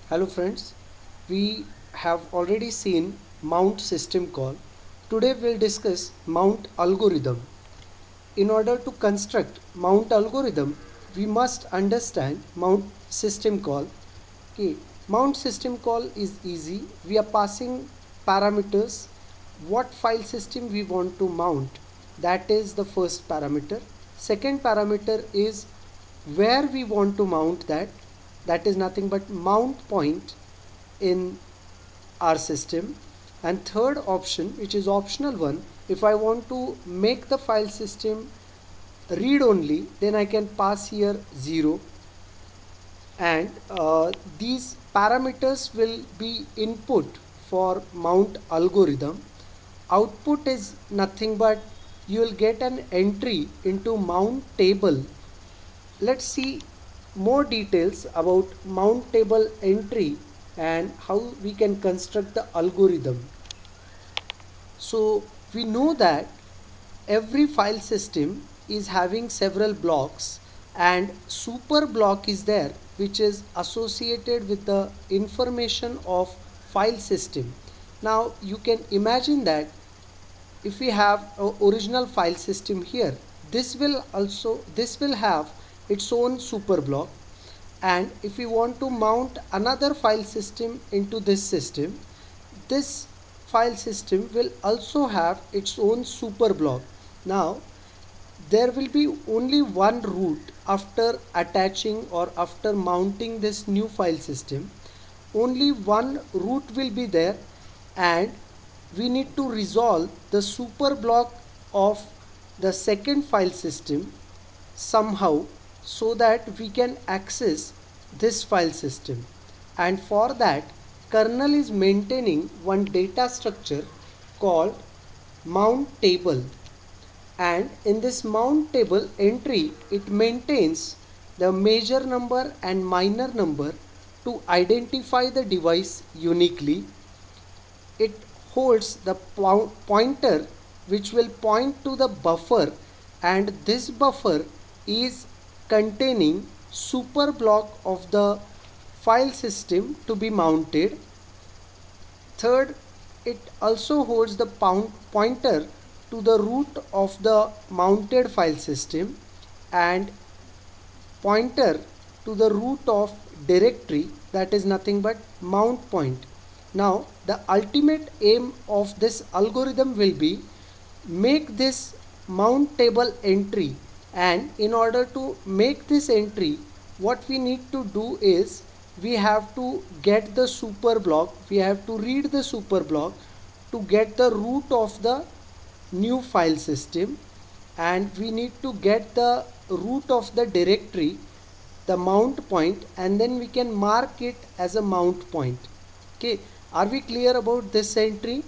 Hello friends, we have already seen mount system call. Today we'll discuss mount algorithm. In order to construct mount algorithm, we must understand mount system call. Okay, mount system call is easy. We are passing parameters, what file system we want to mount. That is the first parameter. Second parameter is where we want to mount that. That is nothing but mount point in our system. And third option, which is optional one, if I want to make the file system read only, then I can pass here 0. And these parameters will be input for mount algorithm. Output is nothing but you will get an entry into mount table. Let's see more details about mount table entry and how we can construct the algorithm. So we know that every file system is having several blocks, and super block is there which is associated with the information of file system. Now you can imagine that if we have a original file system here, this will have its own super block. And if we want to mount another file system into this system, this file system will also have its own super block. Now there will be only one route after attaching or after mounting this new file system. Only one route will be there, and we need to resolve the super block of the second file system somehow, so that we can access this file system. And for that, kernel is maintaining one data structure called mount table. And in this mount table entry, it maintains the major number and minor number to identify the device uniquely. It holds the pointer which will point to the buffer, and this buffer is containing super block of the file system to be mounted. Third, it also holds the pointer to the root of the mounted file system and pointer to the root of directory, that is nothing but mount point. Now the ultimate aim of this algorithm will be make this mount table entry, and in order to make this entry, what we need to do is we have to get the super block, we have to read the super block to get the root of the new file system, and we need to get the root of the directory, the mount point, and then we can mark it as a mount point. Okay, are we clear about this entry?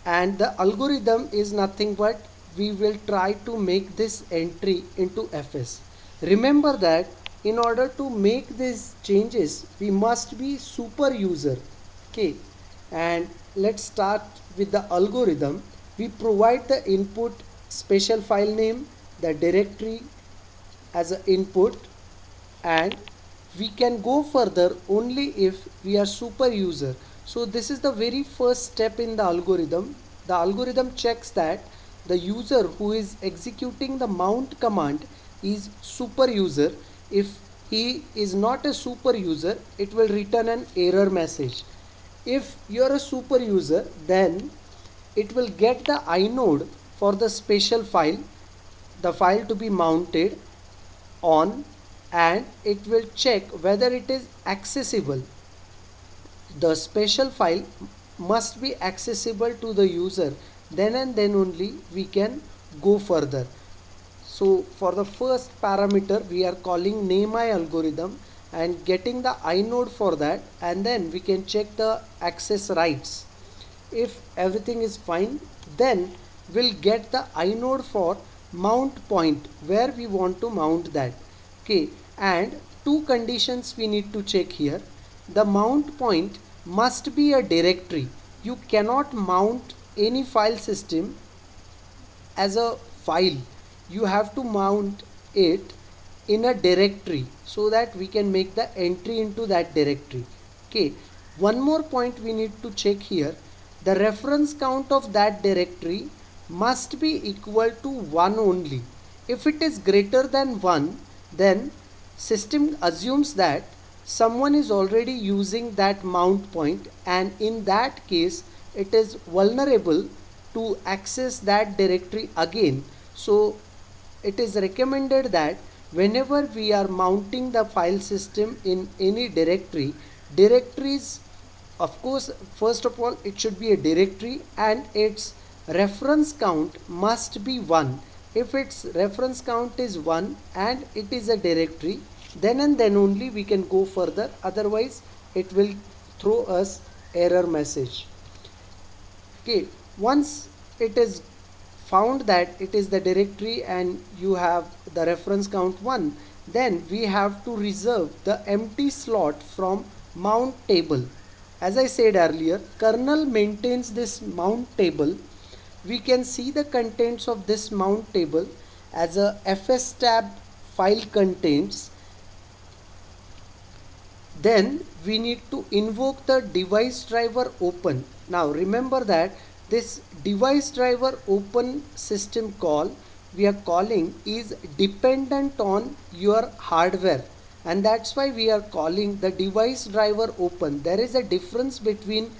And the algorithm is nothing but we will try to make this entry into FS. Remember that in order to make these changes, we must be super user. Okay, and let's start with the algorithm. We provide the input special file name, the directory as an input, and we can go further only if we are super user. So this is the very first step in the algorithm. The algorithm checks that the user who is executing the mount command is super user. If he is not a super user, it will return an error message. If you are a super user, then it will get the inode for the special file, the file to be mounted on, and it will check whether it is accessible. The special file must be accessible to the user, then and then only we can go further. So for the first parameter we are calling name algorithm and getting the inode for that, and then we can check the access rights. If everything is fine, then we'll get the inode for mount point where we want to mount that. Okay, and two conditions we need to check here. The mount point must be a directory. You cannot mount any file system as a file. You have to mount it in a directory so that we can make the entry into that directory. Okay, one more point we need to check here. The reference count of that directory must be equal to 1 only. If it is greater than 1, then system assumes that someone is already using that mount point, and in that case it is vulnerable to access that directory again. So it is recommended that whenever we are mounting the file system in any directories, of course, first of all it should be a directory and its reference count must be 1. If its reference count is 1 and it is a directory, then and then only we can go further, otherwise it will throw us error message. Okay, once it is found that it is the directory and you have the reference count 1, then we have to reserve the empty slot from mount table. As I said earlier, kernel maintains this mount table. We can see the contents of this mount table as a fstab file contains. Then we need to invoke the device driver open. Now remember that this device driver open system call we are calling is dependent on your hardware, and that's why we are calling the device driver open. There is a difference between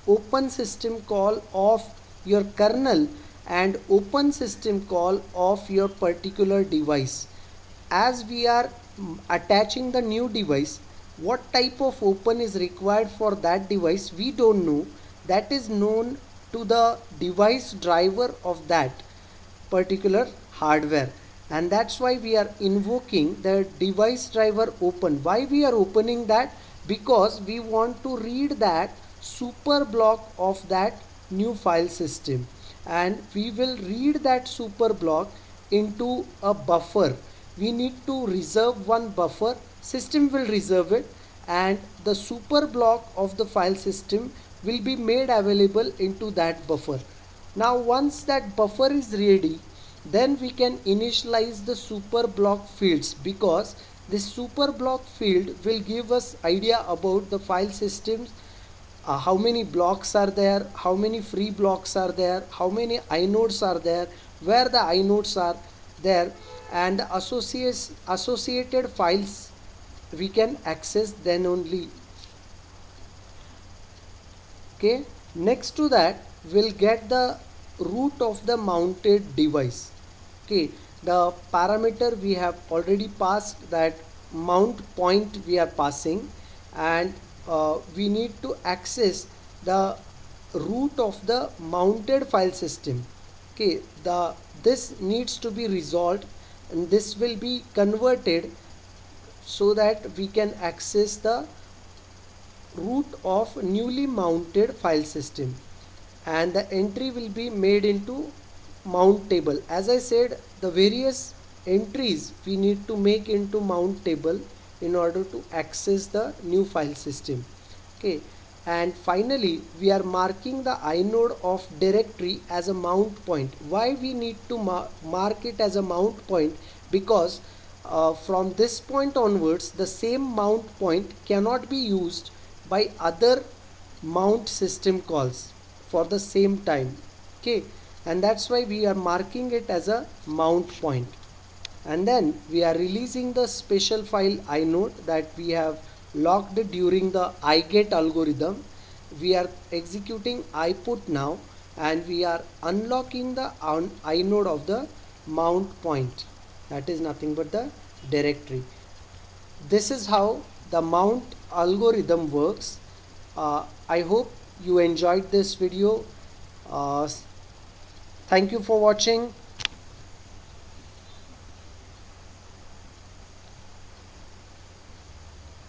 open system call of your kernel and open system call of your particular device. As we are attaching the new device, what type of open is required for that device we don't know. That is known to the device driver of that particular hardware, and that's why we are invoking the device driver open. Why we are opening that? Because we want to read that super block of that new file system, and we will read that super block into a buffer. We need to reserve one buffer, system will reserve it, and the super block of the file system will be made available into that buffer. Now once that buffer is ready, then we can initialize the super block fields, because this super block field will give us idea about the file systems, how many blocks are there, how many free blocks are there, how many inodes are there, where the inodes are there, and the associated files we can access then only. Okay, next to that we'll get the root of the mounted device. Okay, the parameter we have already passed, that mount point we are passing, and we need to access the root of the mounted file system. Okay, this needs to be resolved, and this will be converted so that we can access the root of newly mounted file system, and the entry will be made into mount table. As I said, the various entries we need to make into mount table in order to access the new file system. Okay, and finally we are marking the inode of directory as a mount point. Why we need to mark it as a mount point? Because from this point onwards the same mount point cannot be used by other mount system calls for the same time. Okay, and that's why we are marking it as a mount point. And then we are releasing the special file inode that we have locked during the iget algorithm. We are executing iput now, and we are unlocking the inode of the mount point, that is nothing but the directory. This is how the mount algorithm works. I hope you enjoyed this video. Thank you for watching.